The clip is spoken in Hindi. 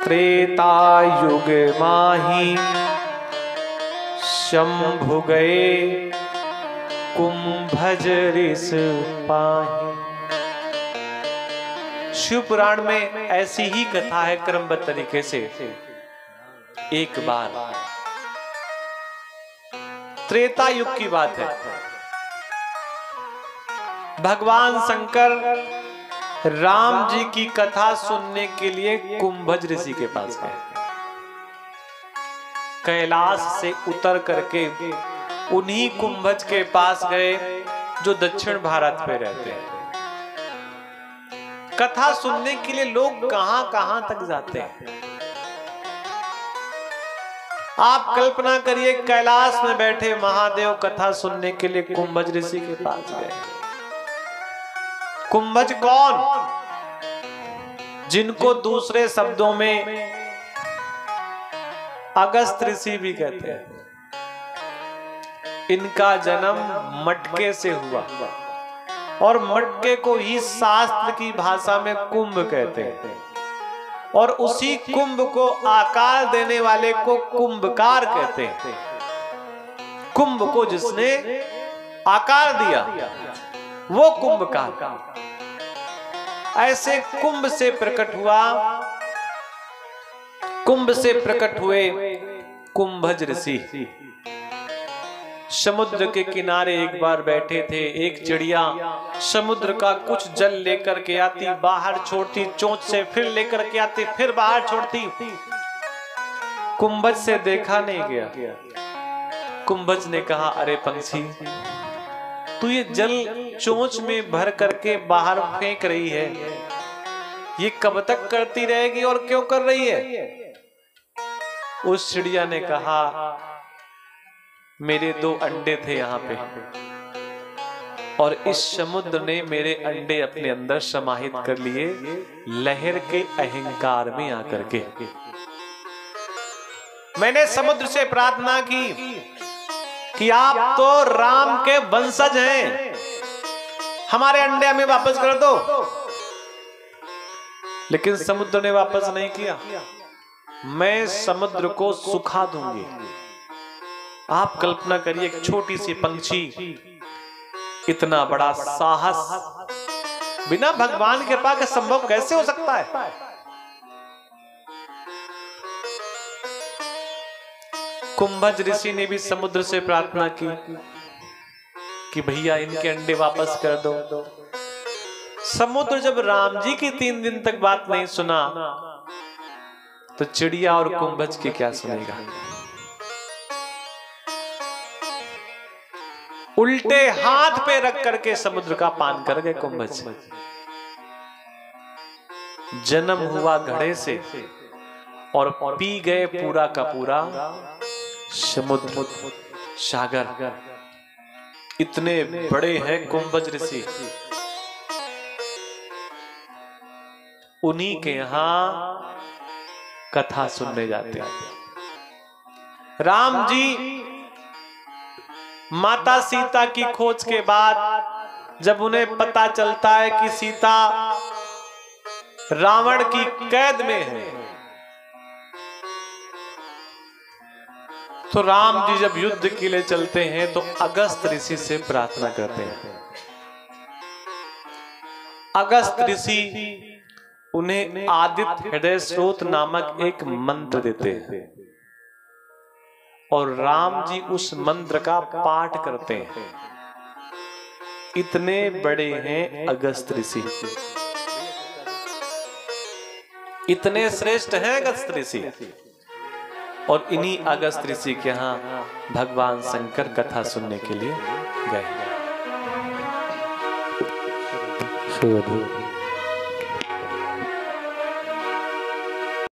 त्रेता युग माही शंभु गए कुंभज ऋष पाही। शिव पुराण में ऐसी ही कथा है क्रमबद्ध तरीके से। एक बार त्रेता युग की बात है, भगवान शंकर राम जी की कथा सुनने के लिए कुंभज ऋषि के पास गए। कैलाश से उतर करके उन्हीं कुंभज के पास गए जो दक्षिण भारत में रहते हैं। कथा सुनने के लिए लोग कहां कहां तक जाते हैं। आप कल्पना करिए, कैलाश में बैठे महादेव कथा सुनने के लिए कुंभज ऋषि के पास गए। कुंभज कौन? जिनको दूसरे शब्दों में अगस्त ऋषि भी कहते हैं। इनका जन्म मटके से हुआ और मटके को ही शास्त्र की भाषा में कुंभ कहते हैं, और उसी कुंभ को आकार देने वाले को कुंभकार कहते हैं। कुंभ को जिसने आकार दिया वो कुंभकार। ऐसे कुंभ से प्रकट हुआ, कुंभ से प्रकट हुए कुंभज ऋषि। समुद्र के किनारे एक बार बैठे थे। एक चिड़िया समुद्र का कुछ जल लेकर के आती, बाहर छोड़ती, चोंच से फिर लेकर के आती, फिर बाहर छोड़ती। कुंभज से देखा नहीं गया। कुंभज ने कहा, अरे पंछी, तू ये जल चोंच में भर करके बाहर फेंक रही है, ये कब तक करती रहेगी और क्यों कर रही है? उस चिड़िया ने कहा, मेरे 2 अंडे थे यहाँ पे, और इस समुद्र ने मेरे अंडे अपने अंदर समाहित कर लिए लहर के अहंकार में आकर के। मैंने समुद्र से प्रार्थना की कि आप तो राम के वंशज हैं, हमारे अंडे हमें वापस कर दो। लेकिन समुद्र ने वापस नहीं किया। मैं समुद्र को सुखा दूंगी। आप कल्पना करिए, एक छोटी सी पंछी इतना बड़ा साहस बिना भगवान के कृपा के संभव कैसे हो सकता है? कुंभज ऋषि ने भी समुद्र से प्रार्थना की कि भैया इनके अंडे वापस कर दो। समुद्र जब राम जी की 3 दिन तक बात नहीं सुना तो चिड़िया और कुंभज की क्या सुनेगा? उल्टे हाथ पे रख करके समुद्र का पान कर गए कुंभज। जन्म हुआ घड़े से और पी गए पूरा का पूरा समुद्र सागर। इतने बड़े हैं कुंभज ऋषि। उन्हीं के यहां कथा सुनने जाते हैं। राम जी माता सीता की खोज के बाद जब उन्हें पता चलता है कि सीता रावण की कैद में है, तो राम जी जब युद्ध के लिए चलते हैं तो अगस्त ऋषि से प्रार्थना करते हैं। अगस्त ऋषि उन्हें आदित्य हृदय स्रोत नामक एक मंत्र देते हैं और राम जी उस मंत्र का पाठ करते हैं। इतने बड़े हैं अगस्त ऋषि, इतने श्रेष्ठ हैं अगस्त ऋषि। और इन्हीं अगस्त ऋषि के यहां भगवान शंकर कथा सुनने के लिए गए।